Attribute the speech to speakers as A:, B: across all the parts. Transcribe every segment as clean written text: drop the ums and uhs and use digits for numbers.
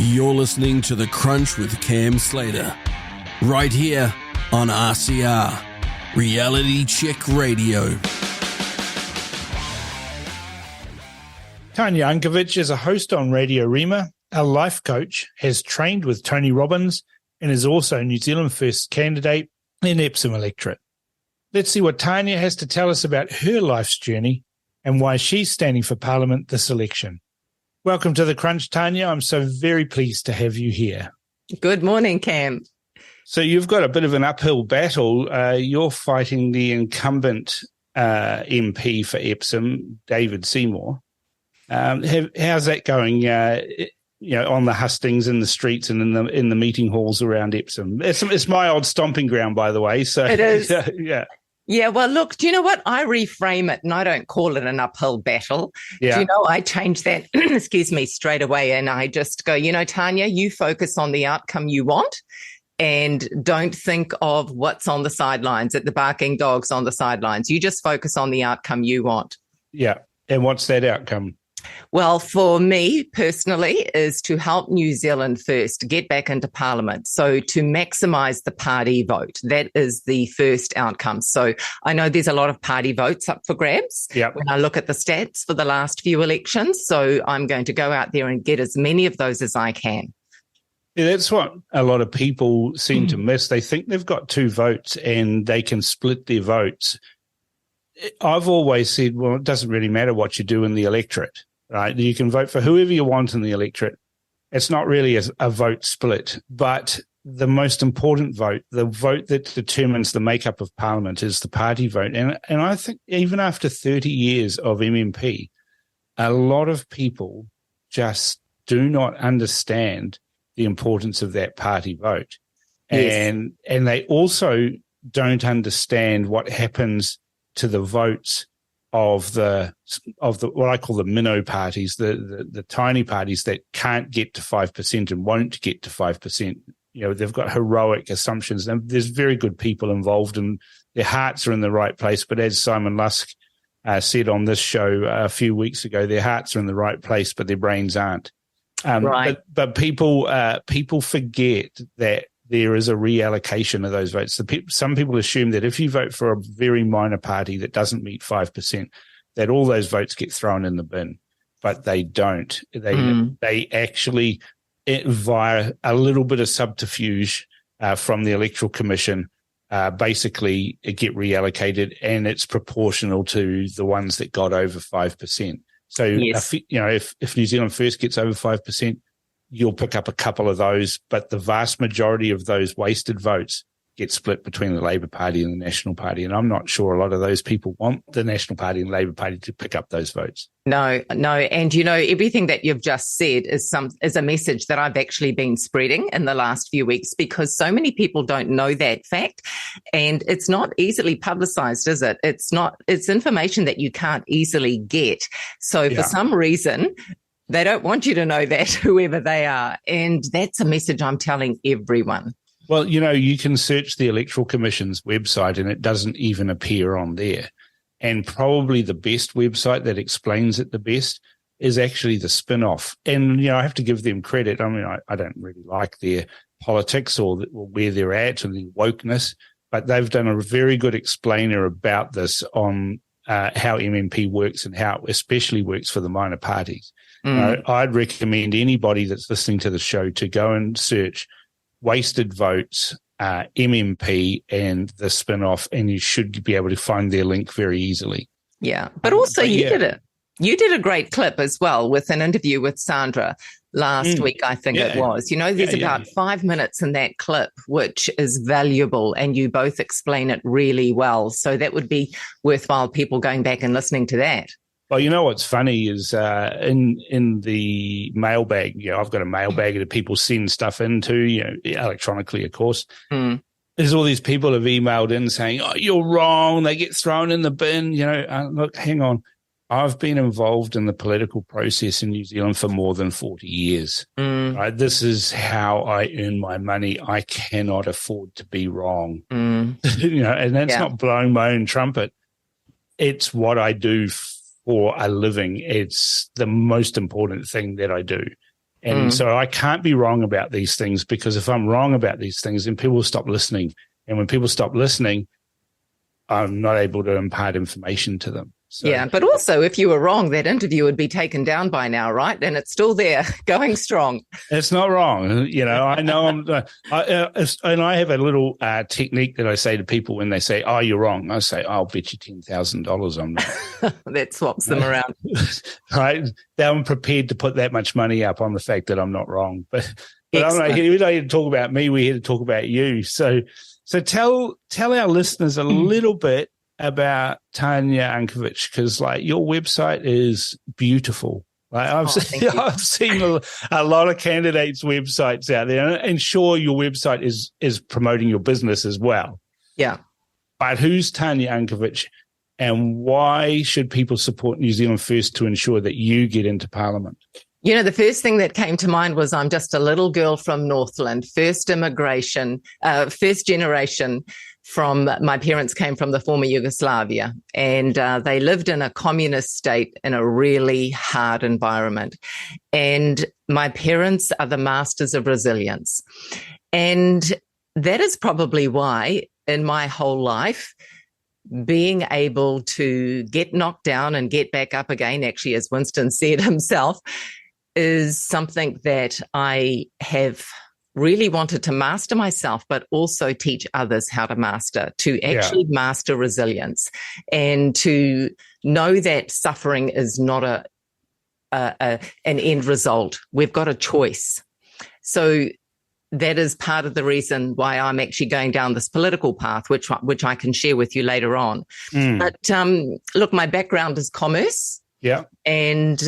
A: You're listening to The Crunch with Cam Slater, right here on RCR, Reality Check Radio.
B: Tanya Unkovich is a host on Radio Rima, a life coach, has trained with Tony Robbins, and is also New Zealand First candidate in Epsom electorate. Let's see what Tanya has to tell us about her life's journey and why she's standing for Parliament this election. Welcome to The Crunch, Tanya. I'm so very pleased to have you here.
C: Good morning, Cam.
B: So you've got a bit of an uphill battle. You're fighting the incumbent MP for Epsom, David Seymour. How's that going? On the hustings in the streets and in the meeting halls around Epsom. It's my old stomping ground, by the way. So
C: it is.
B: Yeah.
C: Yeah, well, look, do you know what? I reframe it and I don't call it an uphill battle. Yeah. Do you know, I change that, straight away. And I just go, Tanya, you focus on the outcome you want and don't think of what's on the sidelines, at the barking dogs on the sidelines. You just focus on the outcome you want.
B: Yeah. And what's that outcome?
C: Well, for me personally, is to help New Zealand First get back into Parliament. So to maximise the party vote, that is the first outcome. So I know there's a lot of party votes up for grabs when I look at the stats for the last few elections. So I'm going to go out there and get as many of those as I can.
B: Yeah, that's what a lot of people seem to miss. They think they've got two votes and they can split their votes. I've always said, well, it doesn't really matter what you do in the electorate. Right, you can vote for whoever you want in the electorate. It's not really a vote split, but the most important vote, the vote that determines the makeup of Parliament, is the party vote. And I think even after 30 years of MMP, a lot of people just do not understand the importance of that party vote, and they also don't understand what happens to the votes of the what I call the minnow parties, the tiny parties that can't get to 5% and won't get to 5%. They've got heroic assumptions. And there's very good people involved and their hearts are in the right place. But as Simon Lusk said on this show a few weeks ago, their hearts are in the right place, but their brains aren't.
C: Right.
B: But people forget that there is a reallocation of those votes. Some people assume that if you vote for a very minor party that doesn't meet 5%, that all those votes get thrown in the bin, but they don't. They actually, via a little bit of subterfuge from the Electoral Commission, basically get reallocated, and it's proportional to the ones that got over 5%. So, if New Zealand First gets over 5%, you'll pick up a couple of those, but the vast majority of those wasted votes get split between the Labour Party and the National Party. And I'm not sure a lot of those people want the National Party and Labour Party to pick up those votes.
C: No. And, everything that you've just said is a message that I've actually been spreading in the last few weeks, because so many people don't know that fact. And it's not easily publicised, is it? It's information that you can't easily get. So for some reason, they don't want you to know that, whoever they are. And that's a message I'm telling everyone.
B: Well, you can search the Electoral Commission's website and it doesn't even appear on there. And probably the best website that explains it the best is actually the Spin-Off. And, I have to give them credit. I mean, I don't really like their politics or where they're at or the wokeness, but they've done a very good explainer about this on how MMP works and how it especially works for the minor parties. I'd recommend anybody that's listening to the show to go and search wasted votes, MMP, and the Spin-Off, and you should be able to find their link very easily.
C: Yeah, but also you did a great clip as well with an interview with Sandra last week, I think it was. There's about 5 minutes in that clip, which is valuable, and you both explain it really well. So that would be worthwhile people going back and listening to that.
B: Well, what's funny is in the mailbag, I've got a mailbag that people send stuff into, electronically, of course. There's all these people have emailed in saying, oh, you're wrong. They get thrown in the bin. Look, hang on. I've been involved in the political process in New Zealand for more than 40 years. Right? This is how I earn my money. I cannot afford to be wrong. And that's not blowing my own trumpet. It's what I do for a living. It's the most important thing that I do. And so I can't be wrong about these things, because if I'm wrong about these things, then people will stop listening. And when people stop listening, I'm not able to impart information to them. So,
C: yeah, but also if you were wrong, that interview would be taken down by now, right? And it's still there, going strong.
B: It's not wrong. You know, I know and I have a little technique that I say to people when they say, "Oh, you're wrong." I say, "I'll bet you $10,000 I'm not."
C: That swaps them around.
B: Right? I'm prepared to put that much money up on the fact that I'm not wrong. But I'm not here. We're not here to talk about me. We're here to talk about you. So tell our listeners a little bit about Tanya Unkovich, because like your website is beautiful. Like I've seen a lot of candidates' websites out there, and sure, your website is promoting your business as well.
C: Yeah.
B: But who's Tanya Unkovich, and why should people support New Zealand First to ensure that you get into Parliament?
C: You know, the first thing that came to mind was I'm just a little girl from Northland, first generation from, my parents came from the former Yugoslavia, and they lived in a communist state in a really hard environment. And my parents are the masters of resilience. And that is probably why in my whole life, being able to get knocked down and get back up again, actually, as Winston said himself, is something that I have really wanted to master myself, but also teach others how to master, to actually master resilience, and to know that suffering is not an end result. We've got a choice. So that is part of the reason why I'm actually going down this political path, which I can share with you later on. But look, my background is commerce.
B: Yeah.
C: And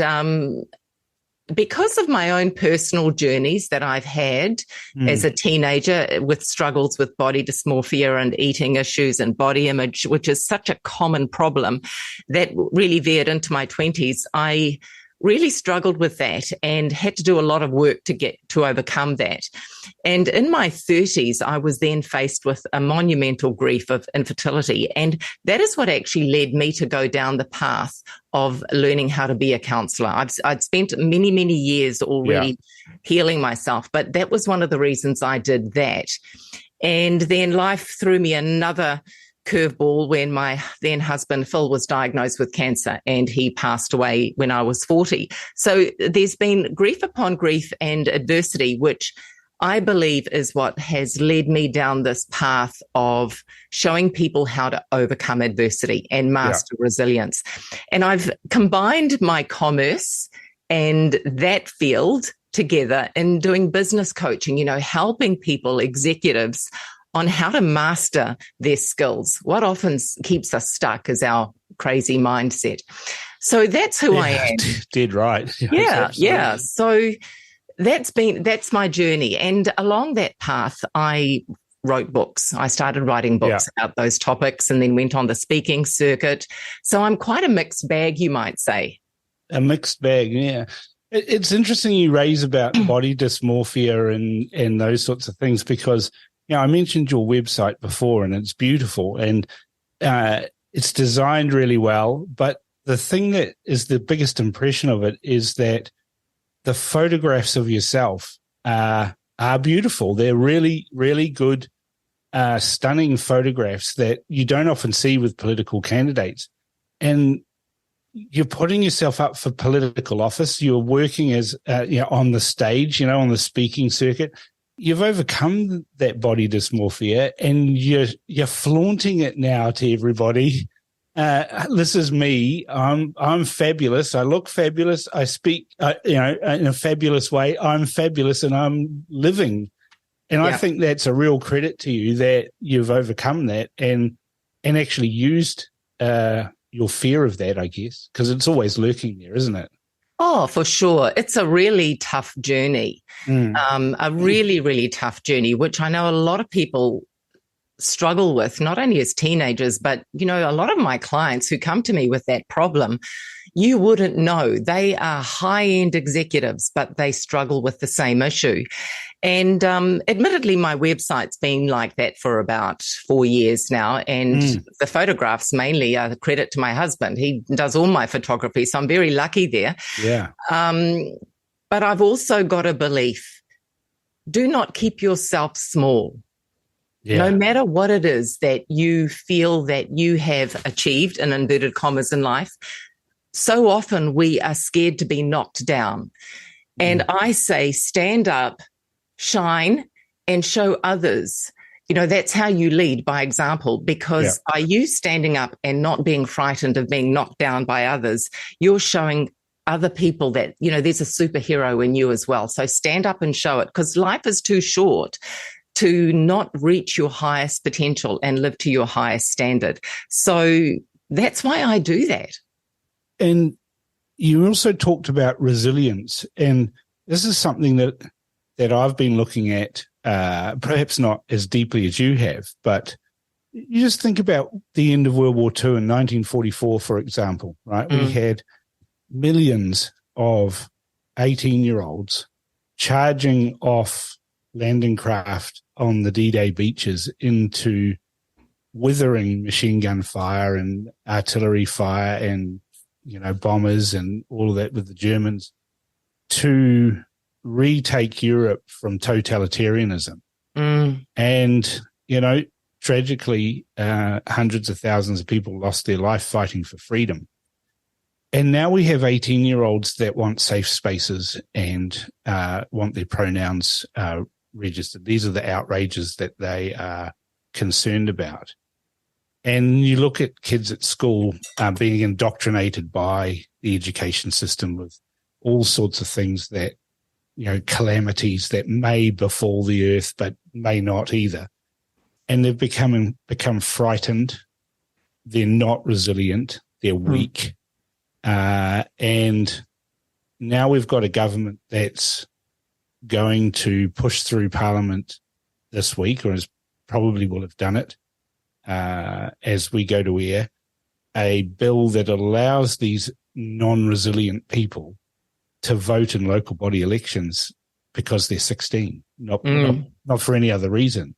C: because of my own personal journeys that I've had as a teenager with struggles with body dysmorphia and eating issues and body image, which is such a common problem that really veered into my 20s, I really struggled with that and had to do a lot of work to overcome that. And in my 30s, I was then faced with a monumental grief of infertility. And that is what actually led me to go down the path of learning how to be a counsellor. I'd spent many, many years already healing myself, but that was one of the reasons I did that. And then life threw me another curveball when my then husband Phil was diagnosed with cancer, and he passed away when I was 40. So there's been grief upon grief and adversity, which I believe is what has led me down this path of showing people how to overcome adversity and master resilience. And I've combined my commerce and that field together in doing business coaching, you know, helping people, executives, on how to master their skills. What often keeps us stuck is our crazy mindset. So that's who I am.
B: Dead right.
C: Yeah. So that's my journey. And along that path, I wrote books. I started writing books about those topics and then went on the speaking circuit. So I'm quite a mixed bag, you might say.
B: A mixed bag, yeah. It's interesting you raise about body dysmorphia and those sorts of things, because I mentioned your website before, and it's beautiful and it's designed really well. But the thing that is the biggest impression of it is that the photographs of yourself are beautiful. They're really, really good, stunning photographs that you don't often see with political candidates. And you're putting yourself up for political office. You're working as on the stage, on the speaking circuit. You've overcome that body dysmorphia, and you're flaunting it now to everybody. This is me. I'm fabulous. I look fabulous. I speak, in a fabulous way. I'm fabulous, and I'm living. And I think that's a real credit to you that you've overcome that and actually used your fear of that, I guess, because it's always lurking there, isn't it?
C: Oh, for sure. It's a really tough journey, a really, really tough journey, which I know a lot of people struggle with, not only as teenagers, but, a lot of my clients who come to me with that problem, you wouldn't know. They are high-end executives, but they struggle with the same issue. And admittedly, my website's been like that for about 4 years now. And the photographs mainly are the credit to my husband. He does all my photography, so I'm very lucky there.
B: Yeah.
C: But I've also got a belief, do not keep yourself small. Yeah. No matter what it is that you feel that you have achieved, in inverted commas, in life, so often we are scared to be knocked down. And I say, stand up, shine, and show others. You know, that's how you lead, by example, because by you standing up and not being frightened of being knocked down by others, you're showing other people that, you know, there's a superhero in you as well. So stand up and show it, because life is too short to not reach your highest potential and live to your highest standard. So that's why I do that.
B: And you also talked about resilience, and this is something that I've been looking at, perhaps not as deeply as you have, but you just think about the end of World War II in 1944, for example, right? We had millions of 18-year-olds charging off landing craft on the D-Day beaches into withering machine gun fire and artillery fire and, you know, bombers and all of that with the Germans to retake Europe from totalitarianism. And, you know, tragically, hundreds of thousands of people lost their life fighting for freedom. And now we have 18-year-olds that want safe spaces and want their pronouns registered. These are the outrages that they are concerned about. And you look at kids at school being indoctrinated by the education system with all sorts of things that, you know, calamities that may befall the earth but may not either. And they've become frightened. They're not resilient. They're weak. And now we've got a government that's going to push through Parliament this week, or probably will have done it as we go to air, a bill that allows these non-resilient people to vote in local body elections because they're 16, not for any other reason.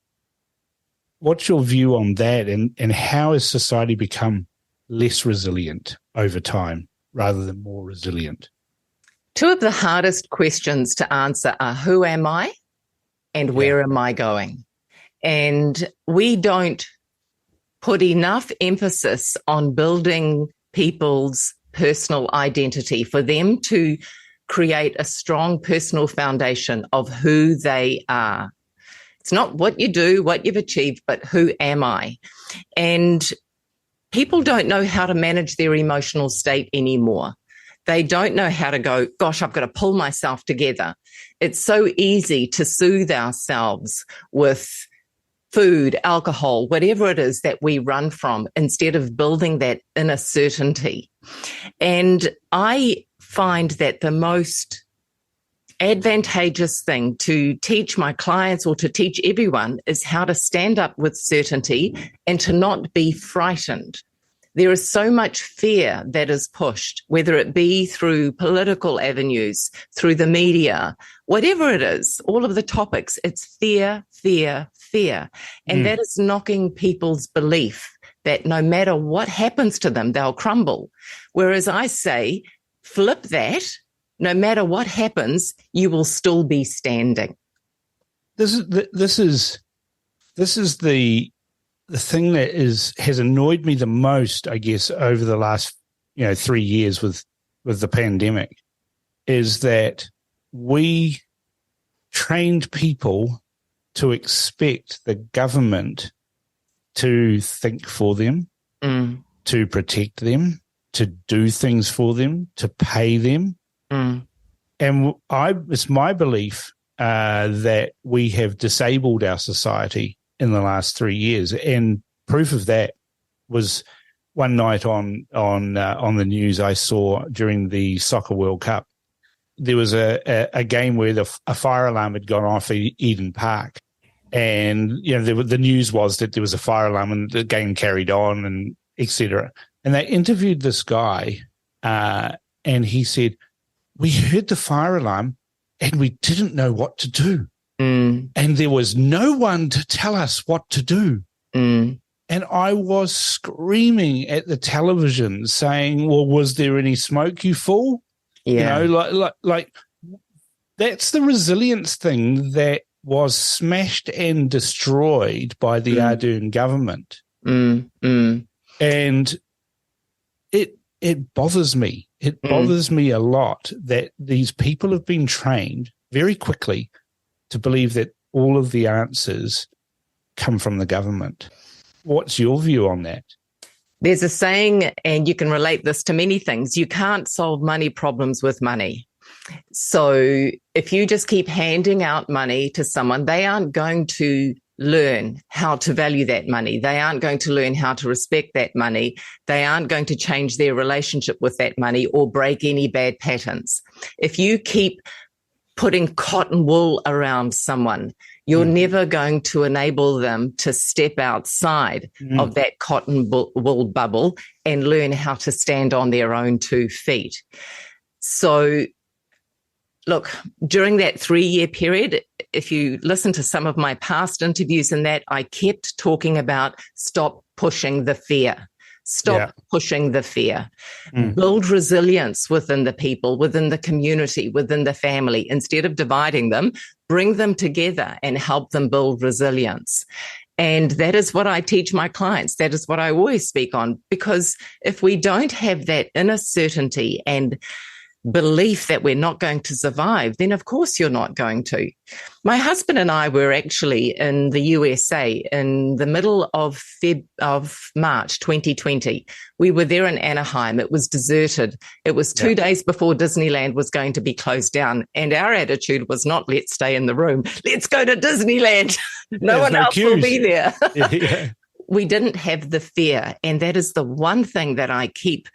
B: What's your view on that, and how has society become less resilient over time rather than more resilient?
C: Two of the hardest questions to answer are, who am I and where am I going? And we don't put enough emphasis on building people's personal identity for them to create a strong personal foundation of who they are. It's not what you do, what you've achieved, but who am I? And people don't know how to manage their emotional state anymore. They don't know how to go, gosh, I've got to pull myself together. It's so easy to soothe ourselves with food, alcohol, whatever it is that we run from, instead of building that inner certainty. And I find that the most advantageous thing to teach my clients, or to teach everyone, is how to stand up with certainty and to not be frightened. There is so much fear that is pushed, whether it be through political avenues, through the media, whatever it is, all of the topics, it's fear, fear, fear. And that is knocking people's belief that no matter what happens to them, they'll crumble. Whereas I say, flip that, no matter what happens, you will still be standing.
B: This is the thing that has annoyed me the most, I guess, over the last 3 years with the pandemic, is that we trained people to expect the government to think for them, to protect them, to do things for them, to pay them. And it's my belief that we have disabled our society in the last 3 years, and proof of that was one night on the news I saw during the Soccer World Cup. There was a game where a fire alarm had gone off at Eden Park, and the news was that there was a fire alarm and the game carried on, and etc. And they interviewed this guy, and he said, "We heard the fire alarm and we didn't know what to do. And there was no one to tell us what to do." And I was screaming at the television saying, "Well, was there any smoke, you fool?" Yeah. Like That's the resilience thing that was smashed and destroyed by the Ardern government. And it bothers me. It bothers me a lot that these people have been trained very quickly to believe that all of the answers come from the government. What's your view on that?
C: There's a saying, and you can relate this to many things, you can't solve money problems with money. So if you just keep handing out money to someone, they aren't going to learn how to value that money. They aren't going to learn how to respect that money. They aren't going to change their relationship with that money or break any bad patterns. If you keep putting cotton wool around someone, you're never going to enable them to step outside of that cotton wool bubble and learn how to stand on their own 2 feet. So, look, during that 3-year period, if you listen to some of my past interviews in that, I kept talking about stop pushing the fear. Stop pushing the fear. Build resilience within the people, within the community, within the family. Instead of dividing them, bring them together and help them build resilience. And that is what I teach my clients. That is what I always speak on. Because if we don't have that inner certainty and belief that we're not going to survive, then of course you're not going to. My husband and I were actually in the USA in the middle of March 2020. We were there in Anaheim. It was deserted. It was 2 days before Disneyland was going to be closed down. And our attitude was not, let's stay in the room. Let's go to Disneyland. No one else will be there. We didn't have the fear. And that is the one thing that I keep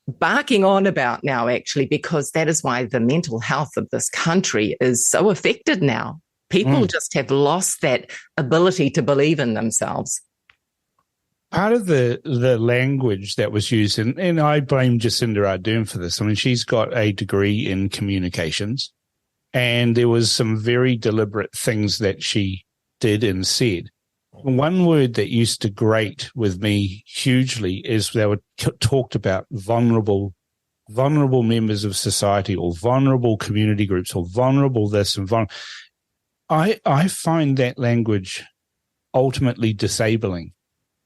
C: barking on about now, actually, because that is why the mental health of this country is so affected now. People just have lost that ability to believe in themselves.
B: Part of the language that was used, and I blame Jacinda Ardern for this. I mean, she's got a degree in communications, and there was some very deliberate things that she did and said. One word that used to grate with me hugely is they were talked about vulnerable members of society or vulnerable community groups or vulnerable this and vulnerable. I find that language ultimately disabling.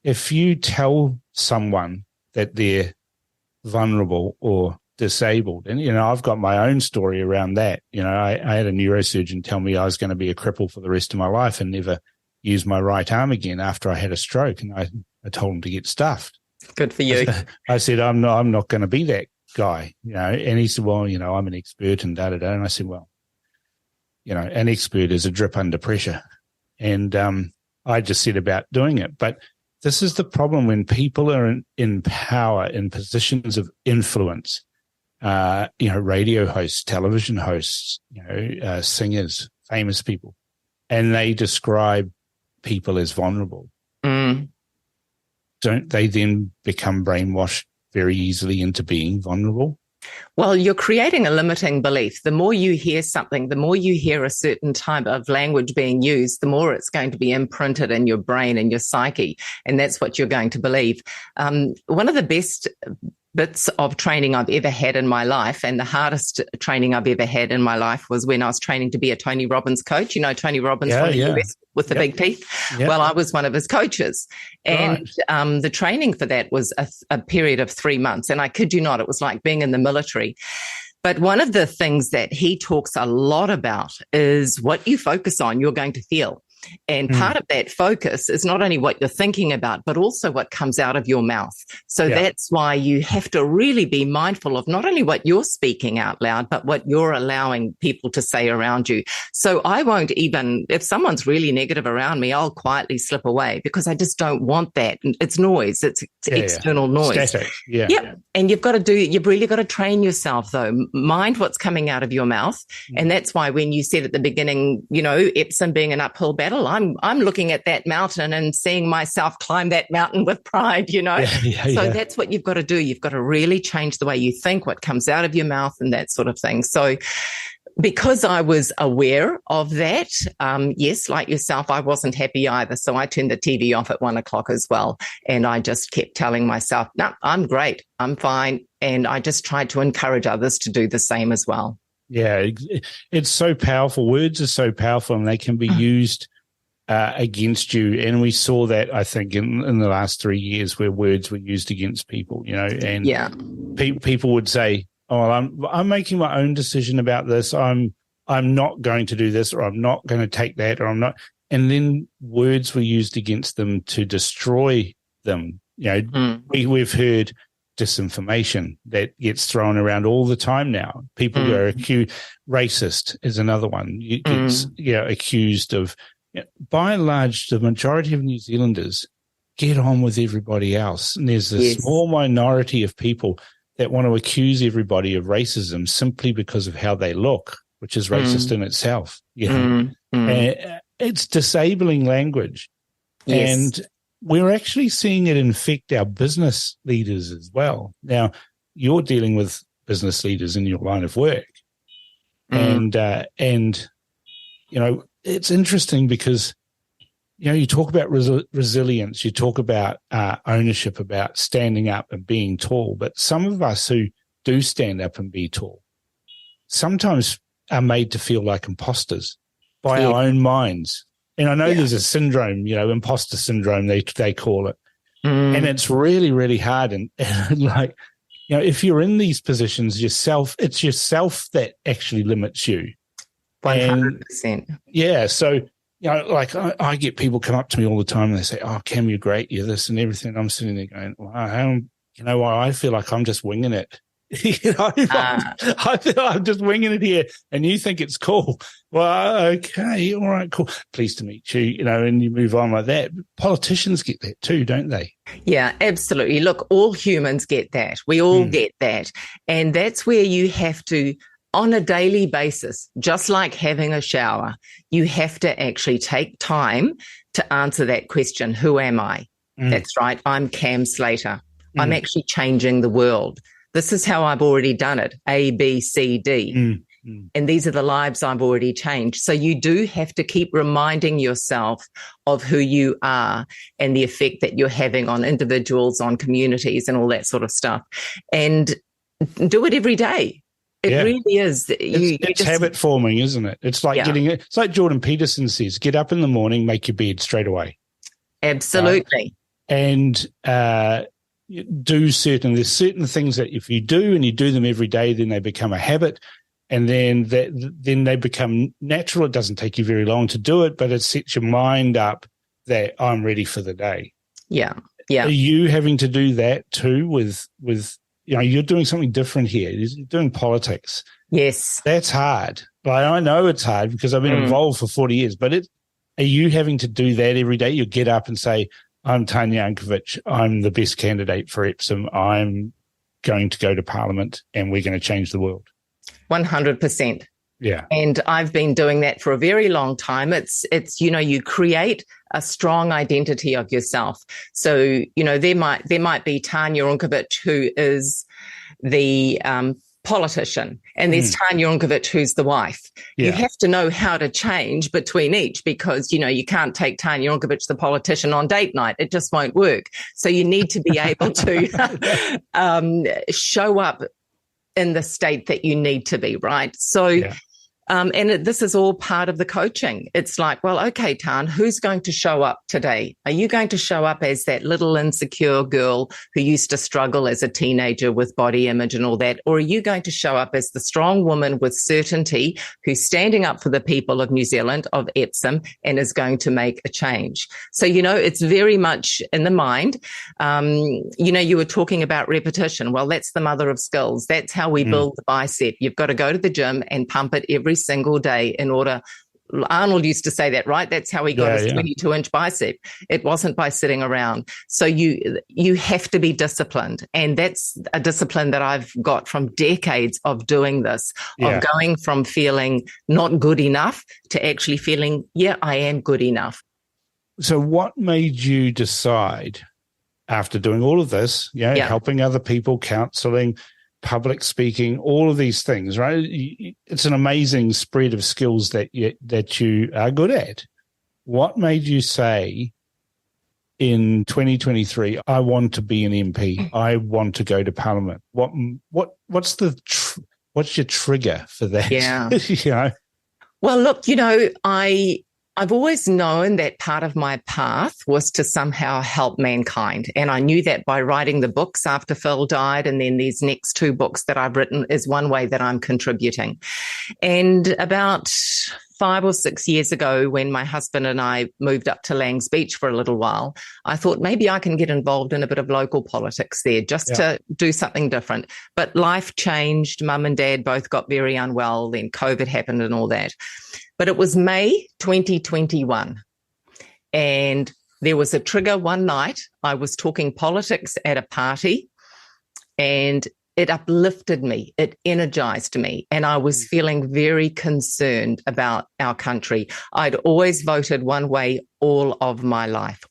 B: If you tell someone that they're vulnerable or disabled, and, I've got my own story around that. I had a neurosurgeon tell me I was going to be a cripple for the rest of my life and never use my right arm again after I had a stroke, and I told him to get stuffed.
C: Good for you.
B: I said, I'm not going to be that guy, and he said, well, I'm an expert and da-da-da. And I said, well, an expert is a drip under pressure. And I just set about doing it. But this is the problem when people are in power, in positions of influence, radio hosts, television hosts, singers, famous people, and they describe people as vulnerable. Don't they then become brainwashed very easily into being vulnerable?
C: Well, you're creating a limiting belief. The more you hear something, the more you hear a certain type of language being used, the more it's going to be imprinted in your brain and your psyche. And that's what you're going to believe. One of the best bits of training I've ever had in my life, and the hardest training I've ever had in my life, was when I was training to be a Tony Robbins coach. Tony Robbins from the US with the big teeth. Yep. Well, I was one of his coaches. And the training for that was a period of 3 months. And I kid you not, it was like being in the military. But one of the things that he talks a lot about is what you focus on, you're going to feel. And part of that focus is not only what you're thinking about, but also what comes out of your mouth. So that's why you have to really be mindful of not only what you're speaking out loud, but what you're allowing people to say around you. So I won't even, if someone's really negative around me, I'll quietly slip away because I just don't want that. It's noise. It's external noise.
B: Static.
C: And you've really got to train yourself though. Mind what's coming out of your mouth. And that's why when you said at the beginning, Epsom being an uphill battle, I'm looking at that mountain and seeing myself climb that mountain with pride, So that's what you've got to do. You've got to really change the way you think, what comes out of your mouth and that sort of thing. So because I was aware of that, yes, like yourself, I wasn't happy either. So I turned the TV off at 1 o'clock as well. And I just kept telling myself, no, I'm great. I'm fine. And I just tried to encourage others to do the same as well.
B: Yeah, it's so powerful. Words are so powerful, and they can be used against you. And we saw that, I think, in the last 3 years, where words were used against people. And people would say, "Oh, well, I'm making my own decision about this. I'm not going to do this, or I'm not going to take that, or I'm not." And then words were used against them to destroy them. We've heard disinformation that gets thrown around all the time now. People are accused. Racist is another one. Gets accused of. By and large, the majority of New Zealanders get on with everybody else, and there's a small minority of people that want to accuse everybody of racism simply because of how they look, which is racist in itself. It's disabling language, and we're actually seeing it infect our business leaders as well. Now, you're dealing with business leaders in your line of work, and it's interesting because you talk about resilience, you talk about ownership, about standing up and being tall, but some of us who do stand up and be tall sometimes are made to feel like imposters by our own minds. And I know there's a syndrome, imposter syndrome, they call it. And it's really, really hard. And if you're in these positions yourself, it's yourself that actually limits you.
C: 100%.
B: Yeah. So, I get people come up to me all the time and they say, "Oh, Cam, you're great. You're this and everything." And I'm sitting there going, "Wow, I feel like I'm just winging it." I feel I'm just winging it here, and you think it's cool. Well, okay, all right, cool. Pleased to meet you, and you move on like that. Politicians get that too, don't they?
C: Yeah, absolutely. Look, all humans get that. We all get that. And that's where you have to, on a daily basis, just like having a shower, you have to actually take time to answer that question, who am I? That's right, I'm Cam Slater. I'm actually changing the world. This is how I've already done it, A, B, C, D. And these are the lives I've already changed. So you do have to keep reminding yourself of who you are and the effect that you're having on individuals, on communities, and all that sort of stuff. And do it every day. It really is.
B: It's habit forming, isn't it? It's like it's like Jordan Peterson says, get up in the morning, make your bed straight away.
C: Absolutely.
B: And there's certain things that if you do and you do them every day, then they become a habit, and then they become natural. It doesn't take you very long to do it, but it sets your mind up that I'm ready for the day. Yeah. Are you having to do that too with you're doing something different here. You're doing politics.
C: Yes.
B: That's hard. But I know it's hard because I've been involved for 40 years, but are you having to do that every day? You get up and say, "I'm Tanya Unkovich. I'm the best candidate for Epsom. I'm going to go to Parliament and we're going to change the world."
C: 100%.
B: Yeah.
C: And I've been doing that for a very long time. It's you create a strong identity of yourself. So, there might be Tanya Unkovich, who is the politician, and there's Tanya Unkovich, who's the wife. Yeah. You have to know how to change between each, because you can't take Tanya Unkovich, the politician, on date night. It just won't work. So you need to be able to show up in the state that you need to be, right? So this is all part of the coaching. It's like, well, okay, Tan, who's going to show up today? Are you going to show up as that little insecure girl who used to struggle as a teenager with body image and all that? Or are you going to show up as the strong woman with certainty who's standing up for the people of New Zealand, of Epsom, and is going to make a change? So, it's very much in the mind. You were talking about repetition. Well, that's the mother of skills. That's how we build the bicep. You've got to go to the gym and pump it every single day in order. Arnold used to say that, right? That's how he got his 22-inch bicep. It wasn't by sitting around. So you have to be disciplined. And that's a discipline that I've got from decades of doing this, of going from feeling not good enough to actually feeling, I am good enough.
B: So what made you decide, after doing all of this, helping other people, counseling, public speaking, all of these things, right? It's an amazing spread of skills that you are good at. What made you say in 2023, I want to be an MP, I want to go to Parliament? What's the what's your trigger for that?
C: Yeah.
B: You know?
C: Well, look, I've always known that part of my path was to somehow help mankind. And I knew that by writing the books after Phil died, and then these next 2 books that I've written is one way that I'm contributing. And about 5 or 6 years ago, when my husband and I moved up to Lang's Beach for a little while, I thought maybe I can get involved in a bit of local politics there just to do something different. But life changed. Mum and Dad both got very unwell. Then COVID happened and all that. But it was May 2021. And there was a trigger one night. I was talking politics at a party, and it uplifted me. It energized me. And I was feeling very concerned about our country. I'd always voted one way all of my life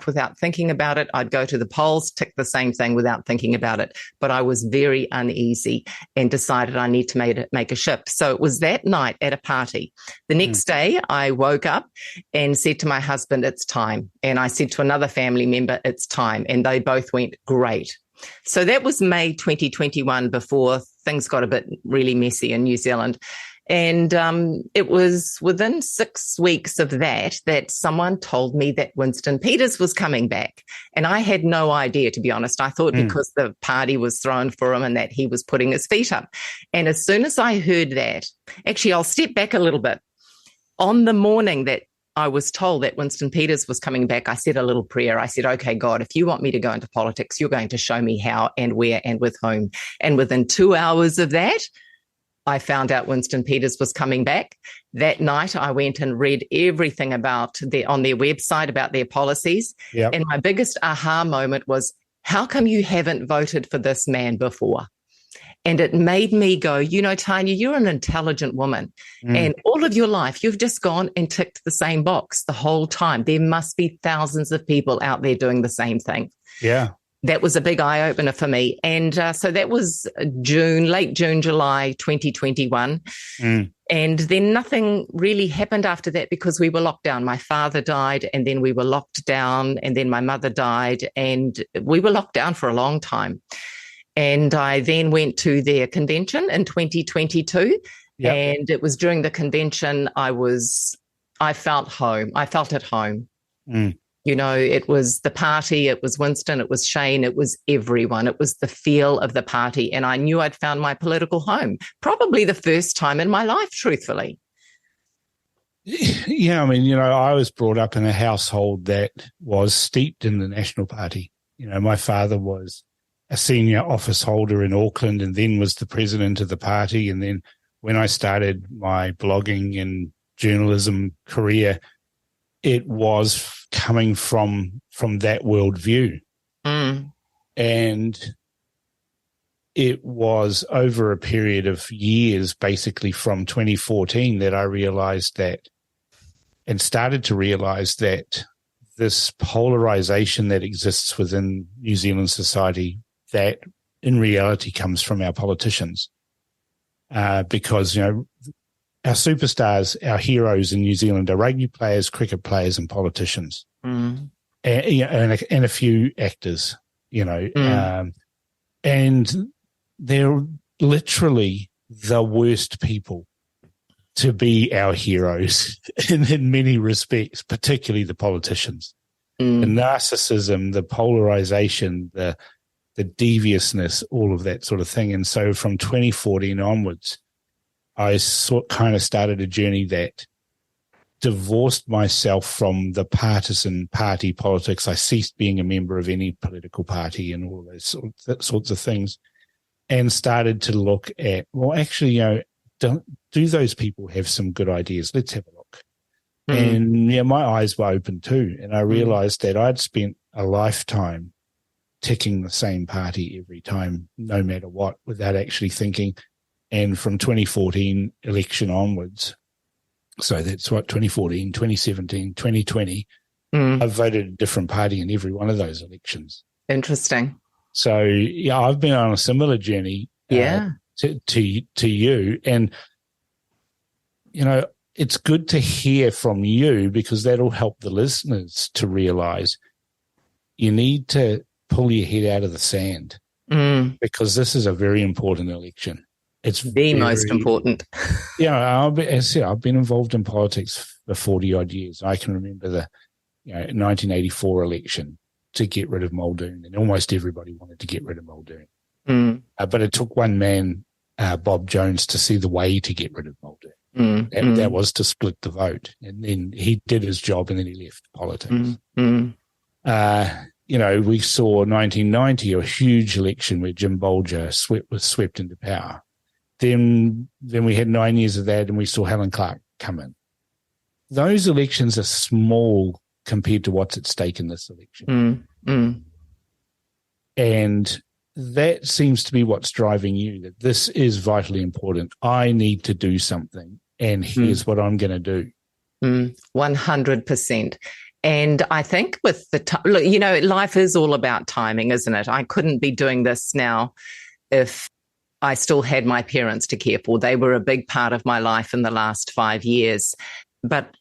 C: without thinking about it. I'd go to the polls, tick the same thing without thinking about it. But I was very uneasy and decided I need to make a shift. So it was that night at a party. The next day, I woke up and said to my husband, it's time. And I said to another family member, it's time. And they both went, great. So that was May 2021, before things got a bit really messy in New Zealand. And it was within 6 weeks of that someone told me that Winston Peters was coming back. And I had no idea, to be honest. I thought because the party was thrown for him and that he was putting his feet up. And as soon as I heard that, actually, I'll step back a little bit. On the morning that I was told that Winston Peters was coming back, I said a little prayer. I said, okay, God, if you want me to go into politics, you're going to show me how and where and with whom. And within 2 hours of that, I found out Winston Peters was coming back. That night, I went and read everything on their website about their policies.
B: Yep. And
C: my biggest aha moment was, how come you haven't voted for this man before? And it made me go, Tanya, you're an intelligent woman. And all of your life, you've just gone and ticked the same box the whole time. There must be thousands of people out there doing the same thing.
B: Yeah.
C: That was a big eye-opener for me. And so that was late June, July 2021. And then nothing really happened after that because we were locked down. My father died, and then we were locked down, and then my mother died, and we were locked down for a long time. And I then went to their convention in 2022. Yep. And it was during the convention I felt home. I felt at home. It was the party, it was Winston, it was Shane, it was everyone. It was the feel of the party. And I knew I'd found my political home, probably the first time in my life, truthfully.
B: Yeah, I was brought up in a household that was steeped in the National Party. My father was a senior office holder in Auckland and then was the president of the party. And then when I started my blogging and journalism career, it was coming from that worldview. And it was over a period of years, basically from 2014, that I realized that and started to realize that this polarization that exists within New Zealand society, that in reality comes from our politicians, because, our superstars, our heroes in New Zealand are rugby players, cricket players, and politicians, and a few actors, and they're literally the worst people to be our heroes in many respects, particularly the politicians. The narcissism, the polarization, the deviousness, all of that sort of thing. And so from 2014 onwards, I kind of started a journey that divorced myself from the partisan party politics. I ceased being a member of any political party and all those sorts of things, and started to look at, well, actually, do those people have some good ideas? Let's have a look. And my eyes were open too. And I realized that I'd spent a lifetime ticking the same party every time, no matter what, without actually thinking. And from 2014 election onwards, so that's 2014, 2017, 2020, I've voted a different party in every one of those elections.
C: Interesting.
B: So, I've been on a similar journey to you. And, it's good to hear from you, because that'll help the listeners to realize you need to pull your head out of the sand, because this is a very important election. It's
C: the most important.
B: I've been involved in politics for 40 odd years. I can remember the 1984 election to get rid of Muldoon, and almost everybody wanted to get rid of Muldoon. But it took one man, Bob Jones, to see the way to get rid of Muldoon. That was to split the vote. And then he did his job, and then he left politics. We saw 1990, a huge election where Jim Bolger was swept into power. Then we had 9 years of that, and we saw Helen Clark come in. Those elections are small compared to what's at stake in this election. And that seems to be what's driving you, that this is vitally important. I need to do something, and here's what I'm going to do.
C: 100%. And I think with life is all about timing, isn't it? I couldn't be doing this now if I still had my parents to care for. They were a big part of my life in the last 5 years. But,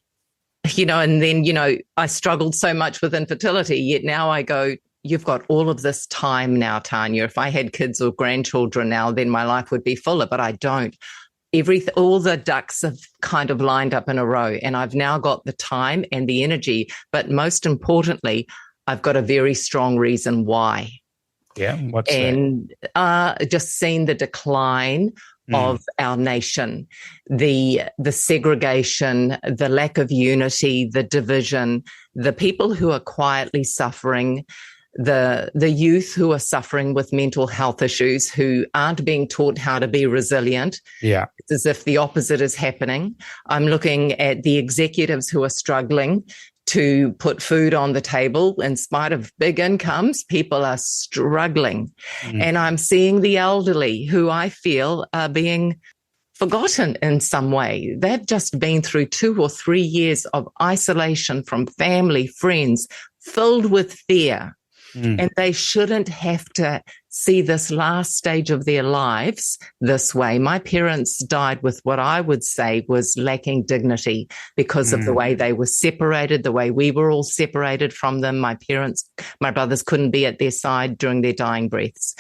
C: and then, I struggled so much with infertility, yet now I go, you've got all of this time now, Tanya. If I had kids or grandchildren now, then my life would be fuller, but I don't. All the ducks have kind of lined up in a row, and I've now got the time and the energy, but most importantly, I've got a very strong reason why.
B: Yeah, what's
C: that? And just seeing the decline of our nation, the segregation, the lack of unity, the division, the people who are quietly suffering, the youth who are suffering with mental health issues, who aren't being taught how to be resilient.
B: Yeah.
C: It's as if the opposite is happening. I'm looking at the executives who are struggling to put food on the table in spite of big incomes. People are struggling. And I'm seeing the elderly who I feel are being forgotten in some way. They've just been through 2 or 3 years of isolation from family, friends, filled with fear. And they shouldn't have to see this last stage of their lives this way. My parents died with what I would say was lacking dignity because of the way they were separated, the way we were all separated from them. My brothers couldn't be at their side during their dying breaths.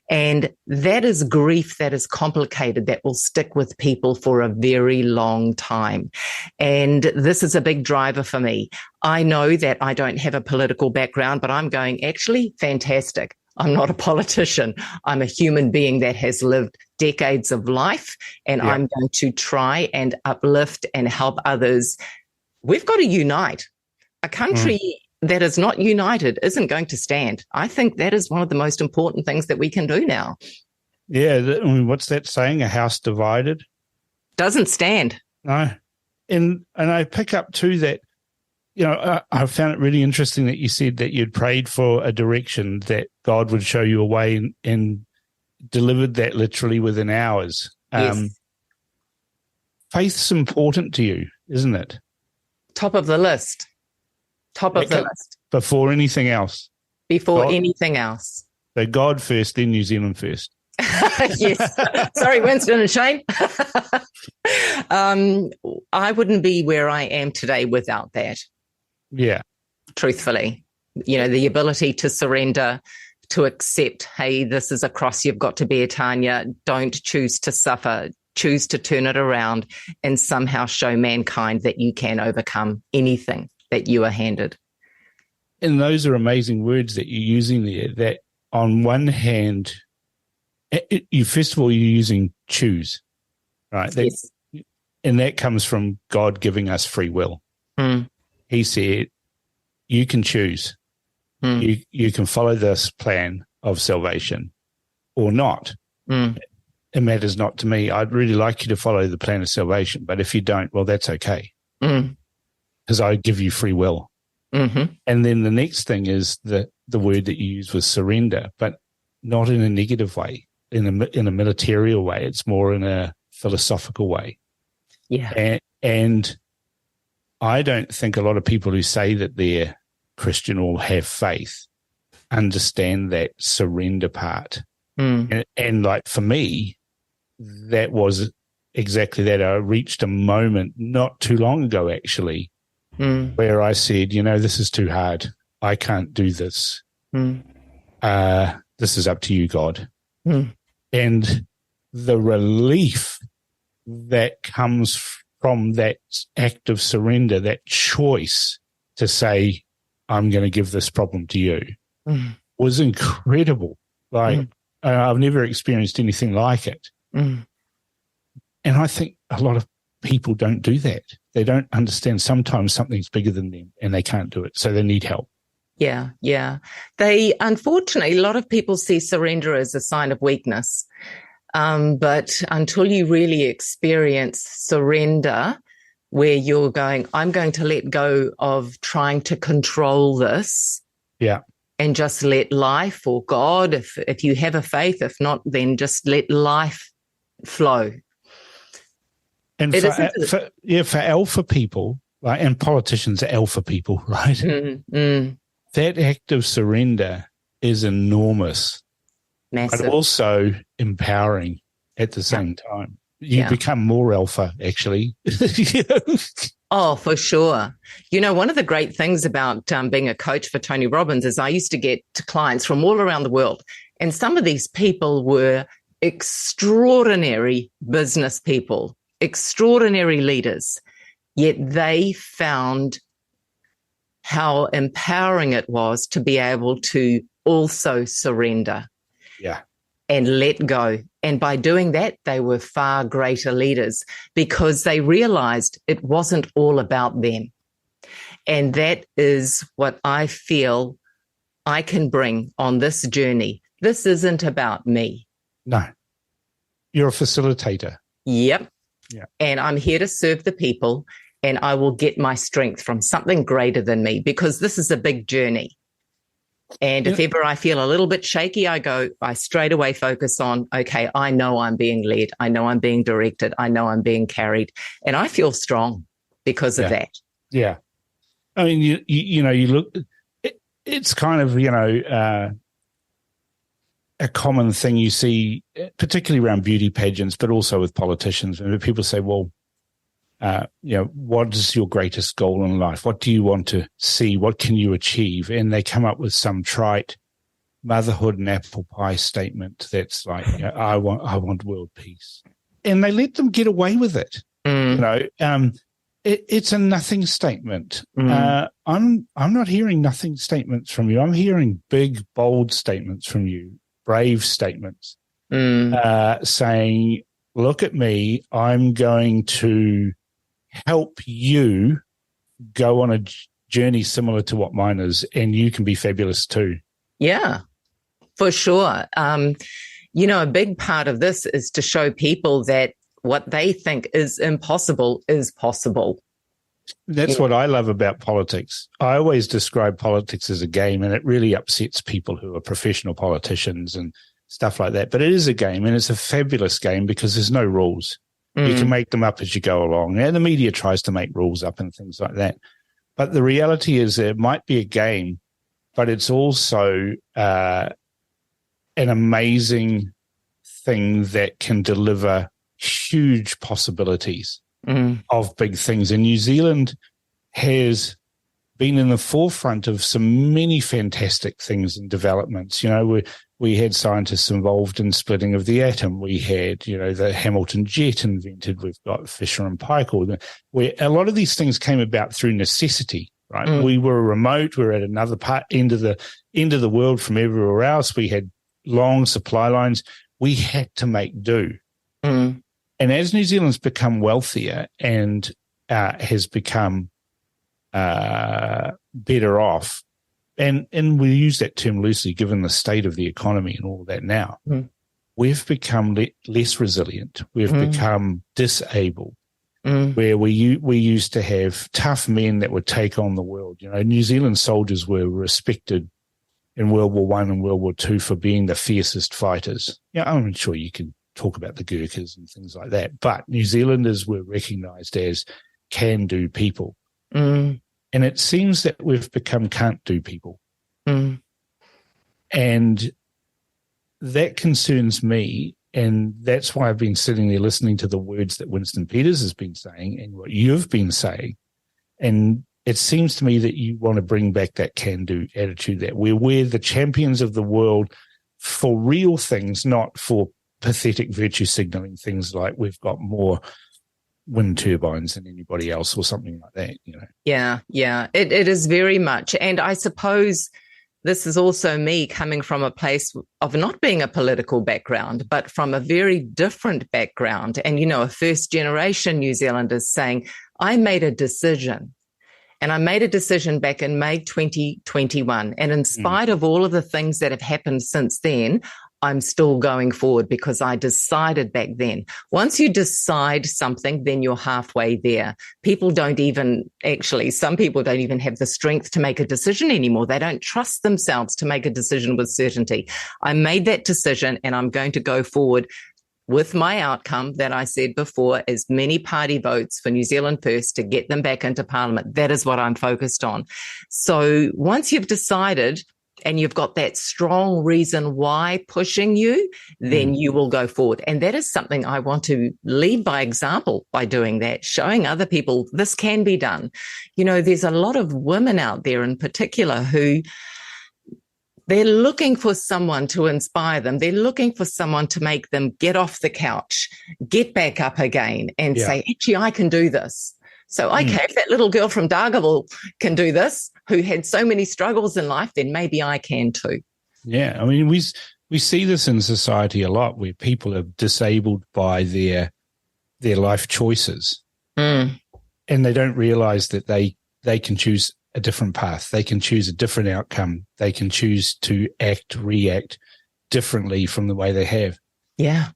C: And that is grief that is complicated, that will stick with people for a very long time. And this is a big driver for me. I know that I don't have a political background, but I'm going, actually, fantastic. I'm not a politician. I'm a human being that has lived decades of life, and I'm going to try and uplift and help others. We've got to unite. A country that is not united isn't going to stand. I think that is one of the most important things that we can do now.
B: Yeah. What's that saying? A house divided
C: doesn't stand.
B: No. And I pick up too that, I found it really interesting that you said that you'd prayed for a direction, that God would show you a way, and delivered that literally within hours.
C: Yes.
B: Faith's important to you, isn't it?
C: Top of the list.
B: Before anything else.
C: Anything else.
B: So God first, then New Zealand first.
C: Yes. Sorry, Winston and Shane. I wouldn't be where I am today without that.
B: Yeah.
C: Truthfully, the ability to surrender, to accept, hey, this is a cross you've got to bear, Tanya. Don't choose to suffer. Choose to turn it around and somehow show mankind that you can overcome anything that you are handed.
B: And those are amazing words that you're using there, that on one hand, first of all, you're using choose, right?
C: Yes.
B: And that comes from God giving us free will. He said, you can choose. You can follow this plan of salvation or not. It matters not to me. I'd really like you to follow the plan of salvation, but if you don't, well, that's okay, because I give you free will. And then the next thing is the word that you use was surrender, but not in a negative way, in a military way. It's more in a philosophical way.
C: Yeah.
B: And I don't think a lot of people who say that they're Christian or have faith understand that surrender part. And like for me, that was exactly that. I reached a moment not too long ago, actually, where I said, this is too hard. I can't do this. This is up to you, God. And the relief that comes from that act of surrender, that choice to say, I'm going to give this problem to you, was incredible. Like, I've never experienced anything like it. And I think a lot of people don't do that. They don't understand sometimes something's bigger than them and they can't do it, so they need help.
C: Yeah, yeah. They, unfortunately, a lot of people see surrender as a sign of weakness. But until you really experience surrender, where you're going, I'm going to let go of trying to control this.
B: Yeah.
C: And just let life, or God, if you have a faith, if not, then just let life flow.
B: And for alpha people, like, and politicians are alpha people, right? That act of surrender is enormous.
C: Massive.
B: But also empowering at the same time. You become more alpha, actually.
C: Oh, for sure. You know, one of the great things about being a coach for Tony Robbins is I used to get clients from all around the world. And some of these people were extraordinary business people, extraordinary leaders, yet they found how empowering it was to be able to also surrender.
B: Yeah.
C: And let go. And by doing that, they were far greater leaders because they realized it wasn't all about them. And that is what I feel I can bring on this journey. This isn't about me.
B: No. You're a facilitator.
C: Yep.
B: Yeah.
C: And I'm here to serve the people, and I will get my strength from something greater than me, because this is a big journey. And if ever I feel a little bit shaky, I straight away focus on, okay, I know I'm being led. I know I'm being directed. I know I'm being carried. And I feel strong because of that.
B: Yeah. I mean, you look, it's kind of, a common thing you see, particularly around beauty pageants, but also with politicians. And people say, well, what is your greatest goal in life? What do you want to see? What can you achieve? And they come up with some trite motherhood and apple pie statement that's like, I want world peace. And they let them get away with it. It's a nothing statement. I'm not hearing nothing statements from you. I'm hearing big, bold statements from you, brave statements, saying, look at me, I'm going to help you go on a journey similar to what mine is, and you can be fabulous too.
C: Yeah, for sure. A big part of this is to show people that what they think is impossible is possible.
B: That's what I love about politics. I always describe politics as a game, and it really upsets people who are professional politicians and stuff like that. But it is a game, and it's a fabulous game because there's no rules. You can make them up as you go along. And the media tries to make rules up and things like that. But the reality is it might be a game, but it's also an amazing thing that can deliver huge possibilities of big things. And New Zealand has been in the forefront of many fantastic things and developments. We had scientists involved in splitting of the atom. We had, the Hamilton jet invented. We've got Fisher and Paykel. Where a lot of these things came about through necessity, right? We were remote. We were at another end of the world from everywhere else. We had long supply lines. We had to make do. And as New Zealand's become wealthier and has become better off, and we use that term loosely given the state of the economy and all of that now, we've become less resilient. We've become disabled, where we used to have tough men that would take on the world. New Zealand soldiers were respected in World War I and World War II for being the fiercest fighters. I'm sure you can talk about the Gurkhas and things like that, but New Zealanders were recognised as can-do people. And it seems that we've become can't-do people. And that concerns me, and that's why I've been sitting there listening to the words that Winston Peters has been saying and what you've been saying. And it seems to me that you want to bring back that can-do attitude, that we're the champions of the world for real things, not for pathetic virtue signaling things like we've got more wind turbines than anybody else or something like that, you know.
C: Yeah. It is very much. And I suppose this is also me coming from a place of not being a political background, but from a very different background. And, you know, a first generation New Zealander saying, I made a decision. And I made a decision back in May 2021. And in spite of all of the things that have happened since then, I'm still going forward because I decided back then. Once you decide something, then you're halfway there. Some people don't even have the strength to make a decision anymore. They don't trust themselves to make a decision with certainty. I made that decision and I'm going to go forward with my outcome that I said before, as many party votes for New Zealand First to get them back into Parliament. That is what I'm focused on. So once you've decided and you've got that strong reason why pushing you, then you will go forward. And that is something I want to lead by example by doing that, showing other people this can be done. You know, there's a lot of women out there in particular who they're looking for someone to inspire them. They're looking for someone to make them get off the couch, get back up again and say, actually, I can do this. So, okay, if that little girl from Dargaville can do this, who had so many struggles in life, then maybe I can too.
B: Yeah, I mean, we see this in society a lot where people are disabled by their life choices and they don't realize that they can choose a different path. They can choose a different outcome. They can choose to react differently from the way they have.
C: Yeah.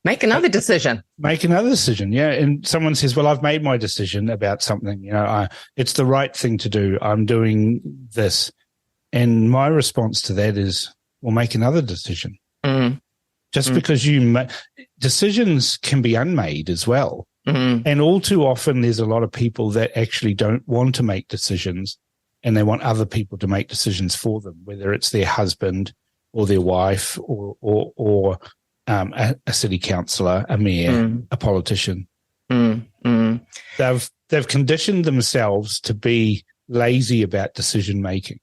C: Make another decision.
B: Yeah. And someone says, well, I've made my decision about something. You know, it's the right thing to do. I'm doing this. And my response to that is, well, make another decision. Just because decisions can be unmade as well. And all too often there's a lot of people that actually don't want to make decisions and they want other people to make decisions for them, whether it's their husband or their wife or a city councillor, a mayor, a politician. They've conditioned themselves to be lazy about decision making.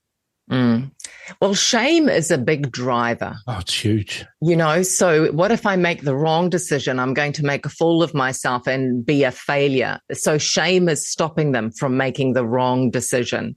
C: Well, shame is a big driver.
B: Oh, it's huge.
C: You know, so what if I make the wrong decision? I'm going to make a fool of myself and be a failure. So shame is stopping them from making the wrong decision.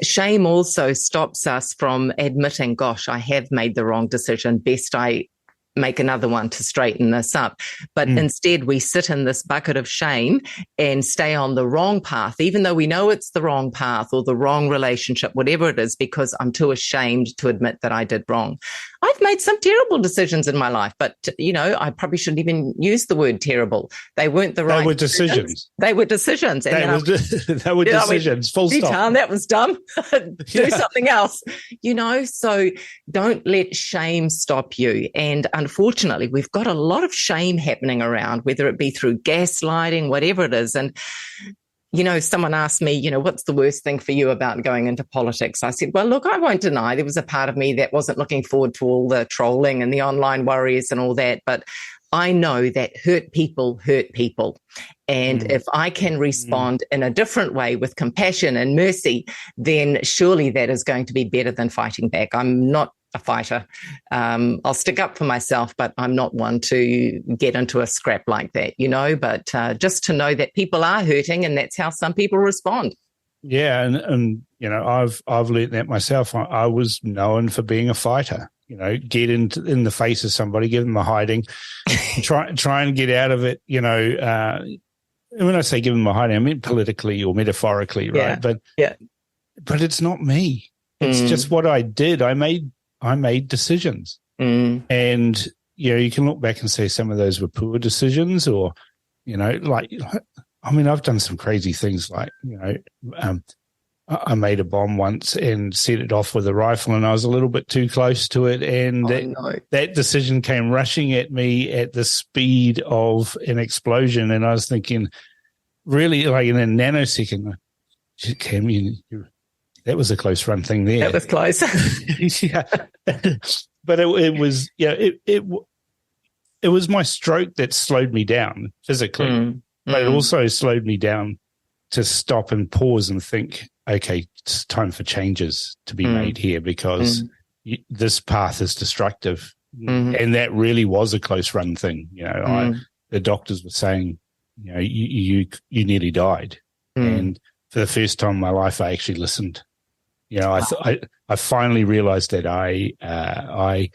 C: Shame also stops us from admitting, gosh, I have made the wrong decision. Best I make another one to straighten this up. But instead we sit in this bucket of shame and stay on the wrong path, even though we know it's the wrong path or the wrong relationship, whatever it is, because I'm too ashamed to admit that I did wrong. I've made some terrible decisions in my life, but, you know, I probably shouldn't even use the word terrible. They weren't the right
B: They were decisions.
C: They were decisions. And
B: they were decisions, full stop.
C: That was dumb. Do something else, you know, so don't let shame stop you. And unfortunately, we've got a lot of shame happening around, whether it be through gaslighting, whatever it is. And you know, someone asked me, you know, what's the worst thing for you about going into politics? I said, well, look, I won't deny there was a part of me that wasn't looking forward to all the trolling and the online worries and all that. But I know that hurt people hurt people. And if I can respond in a different way with compassion and mercy, then surely that is going to be better than fighting back. I'm not a fighter. I'll stick up for myself, but I'm not one to get into a scrap like that, you know, but just to know that people are hurting and that's how some people respond.
B: Yeah. And you know, I've learned that myself. I was known for being a fighter, you know, get in the face of somebody, give them a hiding, try and get out of it, you know, when I say give them a hiding, I mean politically or metaphorically, right? But it's not me. It's just what I did. I made decisions. And, you know, you can look back and say some of those were poor decisions or, you know, like, I mean, I've done some crazy things like, you know, I made a bomb once and set it off with a rifle and I was a little bit too close to it. And that decision came rushing at me at the speed of an explosion. And I was thinking, really, like in a nanosecond, Cam, that was a close run thing there.
C: That was close.
B: Yeah. But it was, yeah, it was my stroke that slowed me down physically, but it also slowed me down to stop and pause and think, okay, it's time for changes to be made here because this path is destructive And that really was a close run thing. The doctors were saying, you nearly died. And for the first time in my life, I actually listened. I finally realized that I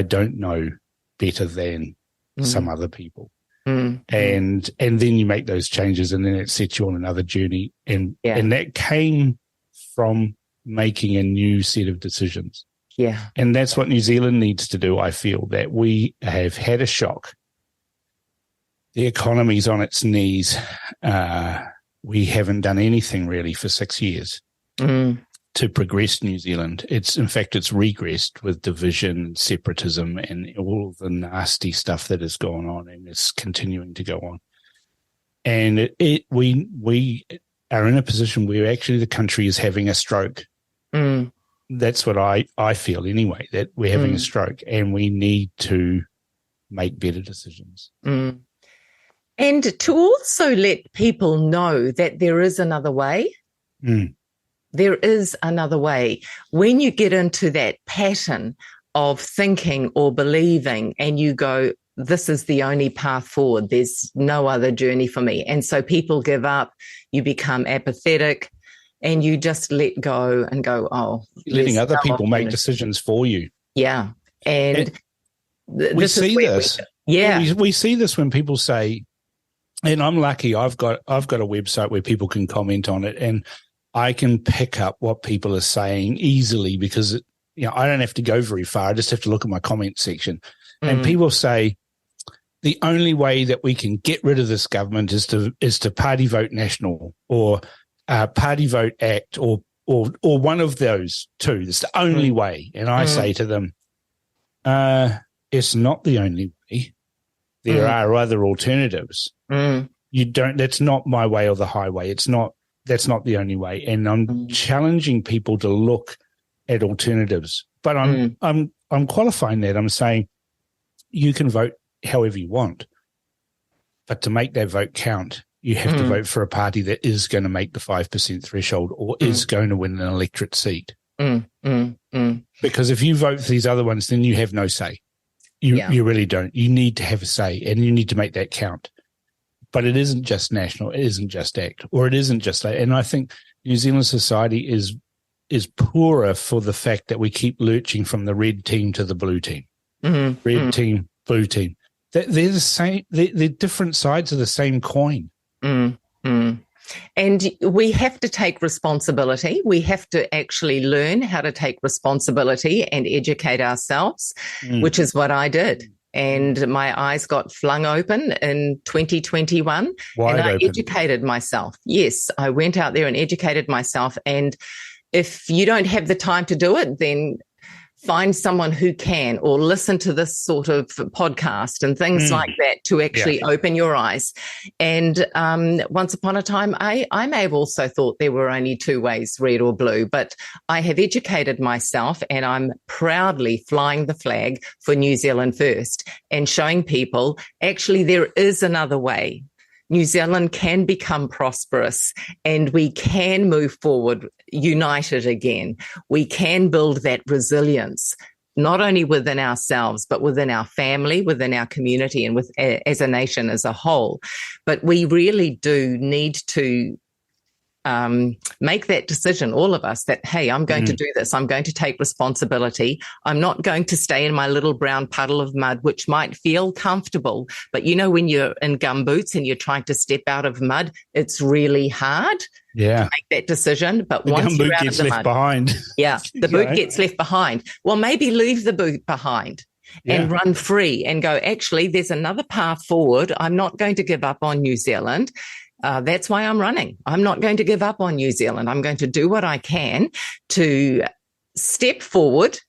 B: don't know better than some other people. And then you make those changes, and then it sets you on another journey. And that came from making a new set of decisions.
C: Yeah.
B: And that's what New Zealand needs to do. I feel that we have had a shock. The economy's on its knees. We haven't done anything really for 6 years to progress New Zealand. In fact, it's regressed with division, separatism, and all the nasty stuff that has gone on, and it's continuing to go on. And we are in a position where actually the country is having a stroke. That's what I feel anyway, that we're having a stroke, and we need to make better decisions.
C: And to also let people know that there is another way. There is another way. When you get into that pattern of thinking or believing and you go, this is the only path forward, there's no other journey for me. And so people give up, you become apathetic, and you just let go and go,
B: letting other people make decisions for you.
C: Yeah. And
B: we see this. We see this when people say, and I'm lucky, I've got a website where people can comment on it, and I can pick up what people are saying easily because I don't have to go very far. I just have to look at my comment section. And people say the only way that we can get rid of this government is to party vote national or party vote act or one of those two. It's the only way. And I say to them, it's not the only way. There are other alternatives. That's not my way or the highway. That's not the only way. And I'm challenging people to look at alternatives. But I'm qualifying that. I'm saying you can vote however you want, but to make that vote count, you have to vote for a party that is going to make the 5% threshold or is going to win an electorate seat. Because if you vote for these other ones, then you have no say. You really don't. You need to have a say, and you need to make that count. But it isn't just national. It isn't just ACT, or it isn't just that. And I think New Zealand society is poorer for the fact that we keep lurching from the red team to the blue team. Red team, blue team. They're the same. They're different sides of the same coin.
C: And we have to take responsibility. We have to actually learn how to take responsibility and educate ourselves, which is what I did. And my eyes got flung open in 2021.
B: Wide
C: and I
B: open.
C: educated myself. Yes, I went out there and educated myself. And if you don't have the time to do it, then find someone who can, or listen to this sort of podcast and things like that to actually open your eyes. And once upon a time, I may have also thought there were only two ways, red or blue, but I have educated myself, and I'm proudly flying the flag for New Zealand first and showing people actually there is another way. New Zealand can become prosperous, and we can move forward united again. We can build that resilience, not only within ourselves, but within our family, within our community, and as a nation as a whole. But we really do need to make that decision, all of us, that, hey, I'm going to do this. I'm going to take responsibility. I'm not going to stay in my little brown puddle of mud, which might feel comfortable. But when you're in gumboots and you're trying to step out of mud, it's really hard to make that decision. But once you're out of the mud,
B: behind.
C: The boot gets left behind. Well, maybe leave the boot behind and run free and go, actually, there's another path forward. I'm not going to give up on New Zealand. That's why I'm running. I'm not going to give up on New Zealand. I'm going to do what I can to step forward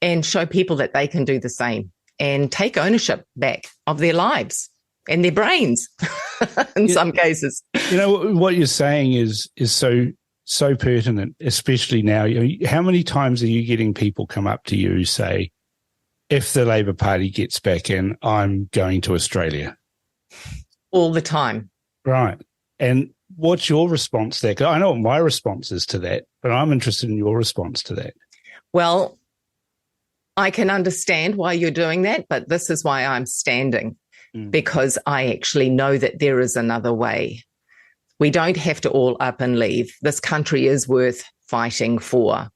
C: and show people that they can do the same and take ownership back of their lives and their brains in some cases.
B: What you're saying is so pertinent, especially now. How many times are you getting people come up to you say, if the Labour Party gets back in, I'm going to Australia?
C: All the time.
B: Right. And what's your response there? 'Cause I know what my response is to that, but I'm interested in your response to that.
C: Well, I can understand why you're doing that, but this is why I'm standing, because I actually know that there is another way. We don't have to all up and leave. This country is worth fighting for.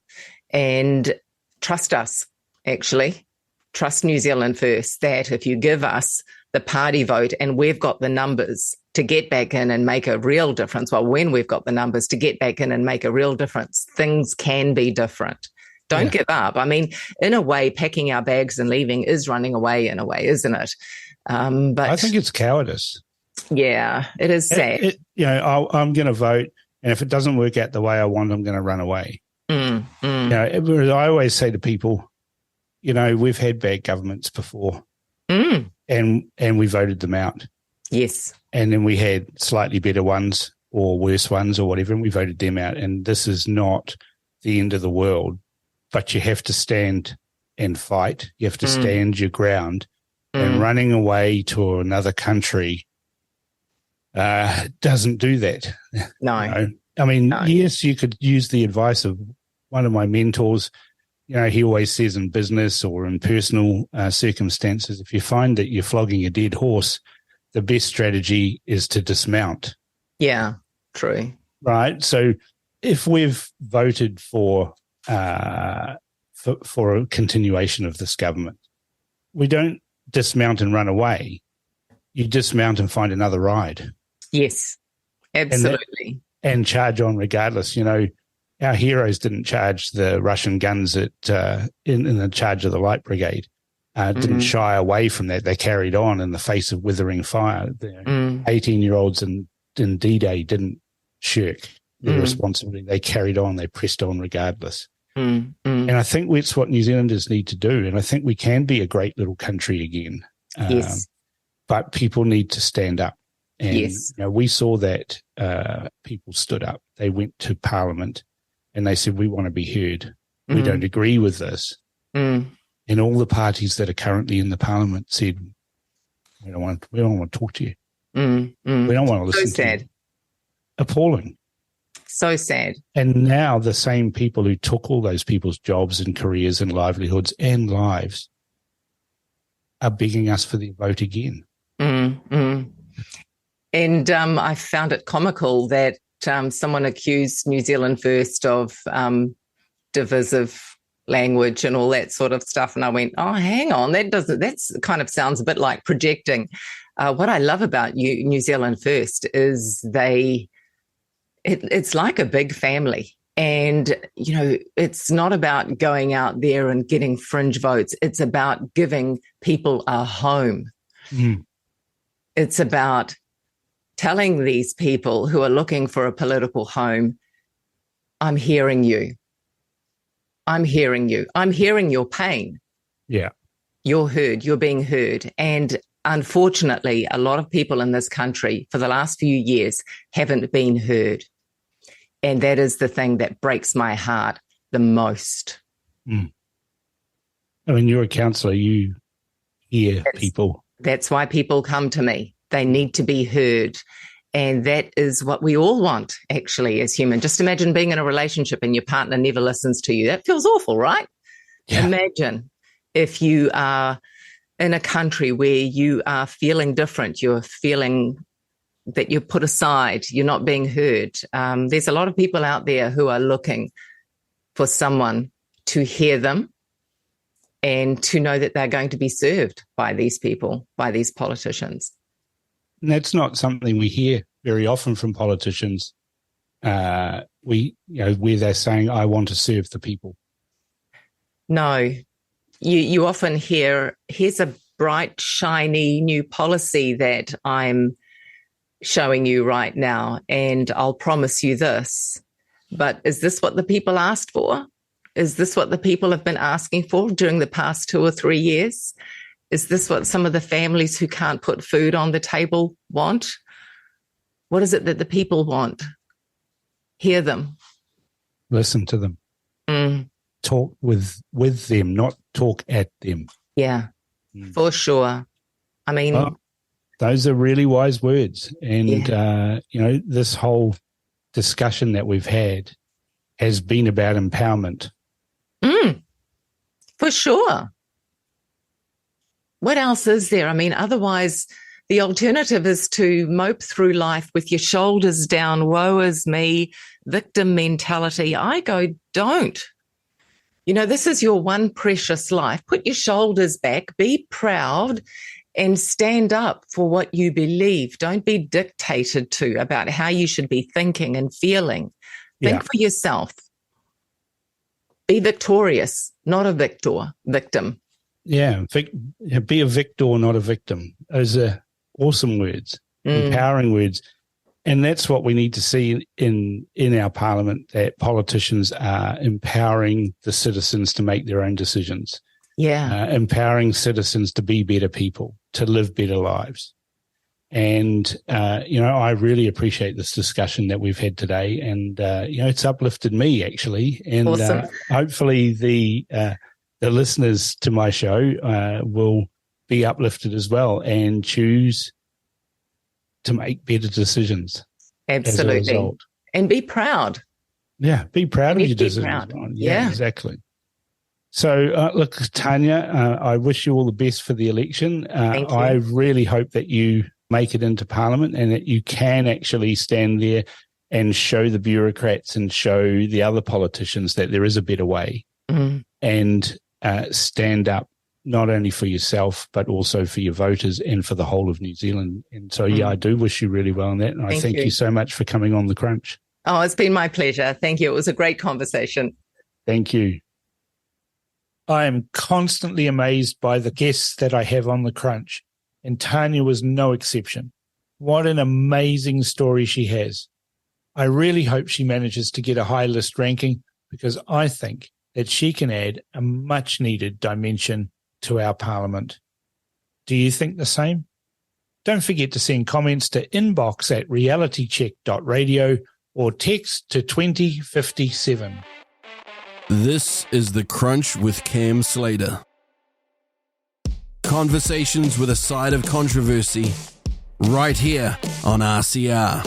C: And trust us, actually. Trust New Zealand First, that if you give us the party vote and we've got the numbers to get back in and make a real difference, well, when we've got the numbers to get back in and make a real difference, things can be different. Don't give up. I mean, in a way, packing our bags and leaving is running away in a way, isn't it? But
B: I think it's cowardice.
C: Yeah, it is sad.
B: I'm going to vote, and if it doesn't work out the way I want, I'm going to run away. Whereas I always say to people, we've had bad governments before, and we voted them out.
C: Yes.
B: And then we had slightly better ones or worse ones or whatever, and we voted them out. And this is not the end of the world, but you have to stand and fight. You have to stand your ground. And running away to another country doesn't do that.
C: No.
B: I mean, yes, you could use the advice of one of my mentors. He always says in business or in personal circumstances, if you find that you're flogging a dead horse, the best strategy is to dismount.
C: Yeah, true.
B: Right. So if we've voted for a continuation of this government, we don't dismount and run away. You dismount and find another ride.
C: Yes, absolutely.
B: And charge on regardless. Our heroes didn't charge the Russian guns in the charge of the Light Brigade. Didn't shy away from that. They carried on in the face of withering fire. The 18-year-olds in D-Day didn't shirk their responsibility. They carried on. They pressed on regardless. And I think that's what New Zealanders need to do. And I think we can be a great little country again.
C: Yes.
B: But people need to stand up. And
C: yes.
B: We saw that people stood up. They went to Parliament and they said, we want to be heard. We don't agree with this. And all the parties that are currently in the Parliament said, we don't want to talk to you. We don't want to listen to you. Appalling.
C: So sad.
B: And now the same people who took all those people's jobs and careers and livelihoods and lives are begging us for their vote again.
C: And I found it comical that someone accused New Zealand First of divisive language and all that sort of stuff. And I went, oh, hang on, that's kind of sounds a bit like projecting. What I love about New Zealand First is it's like a big family. And, it's not about going out there and getting fringe votes. It's about giving people a home. It's about telling these people who are looking for a political home, I'm hearing you. I'm hearing you. I'm hearing your pain.
B: Yeah.
C: You're heard. You're being heard. And unfortunately, a lot of people in this country for the last few years haven't been heard. And that is the thing that breaks my heart the most.
B: I mean, you're a counsellor. You hear people.
C: That's why people come to me. They need to be heard. And that is what we all want, actually, as humans. Just imagine being in a relationship and your partner never listens to you. That feels awful, right? Yeah. Imagine if you are in a country where you are feeling different, you're feeling that you're put aside, you're not being heard. There's a lot of people out there who are looking for someone to hear them and to know that they're going to be served by these people, by these politicians.
B: And that's not something we hear very often from politicians. Where they're saying, I want to serve the people.
C: No, you often hear, here's a bright, shiny new policy that I'm showing you right now, and I'll promise you this. But is this what the people asked for? Is this what the people have been asking for during the past 2 or 3 years? Is this what some of the families who can't put food on the table want? What is it that the people want? Hear them.
B: Listen to them. Talk with them, not talk at them.
C: Yeah, for sure. I mean...
B: those are really wise words. And, this whole discussion that we've had has been about empowerment.
C: For sure. What else is there? I mean, otherwise, the alternative is to mope through life with your shoulders down, woe is me, victim mentality. I go, don't. You know, this is your one precious life. Put your shoulders back, be proud, and stand up for what you believe. Don't be dictated to about how you should be thinking and feeling. Think for yourself. Be victorious, not a victim.
B: Yeah, be a victor, not a victim. Those are awesome words, empowering words. And that's what we need to see in our parliament, that politicians are empowering the citizens to make their own decisions.
C: Yeah.
B: Empowering citizens to be better people, to live better lives. And, I really appreciate this discussion that we've had today. And, it's uplifted me, actually. And
C: awesome.
B: Hopefully the listeners to my show will be uplifted as well and choose to make better decisions.
C: Absolutely. And be proud.
B: Yeah, be proud of your decisions. Yeah, exactly. So, look, Tanya, I wish you all the best for the election.
C: Thank you.
B: I really hope that you make it into Parliament and that you can actually stand there and show the bureaucrats and show the other politicians that there is a better way and stand up not only for yourself, but also for your voters and for the whole of New Zealand. And so, I do wish you really well on that. And I thank you so much for coming on The Crunch.
C: Oh, it's been my pleasure. Thank you. It was a great conversation.
B: Thank you. I am constantly amazed by the guests that I have on The Crunch, and Tanya was no exception. What an amazing story she has. I really hope she manages to get a high list ranking, because I think that she can add a much-needed dimension to our Parliament. Do you think the same? Don't forget to send comments to inbox@realitycheck.radio or text to 2057.
A: This is The Crunch with Cam Slater. Conversations with a side of controversy, right here on RCR.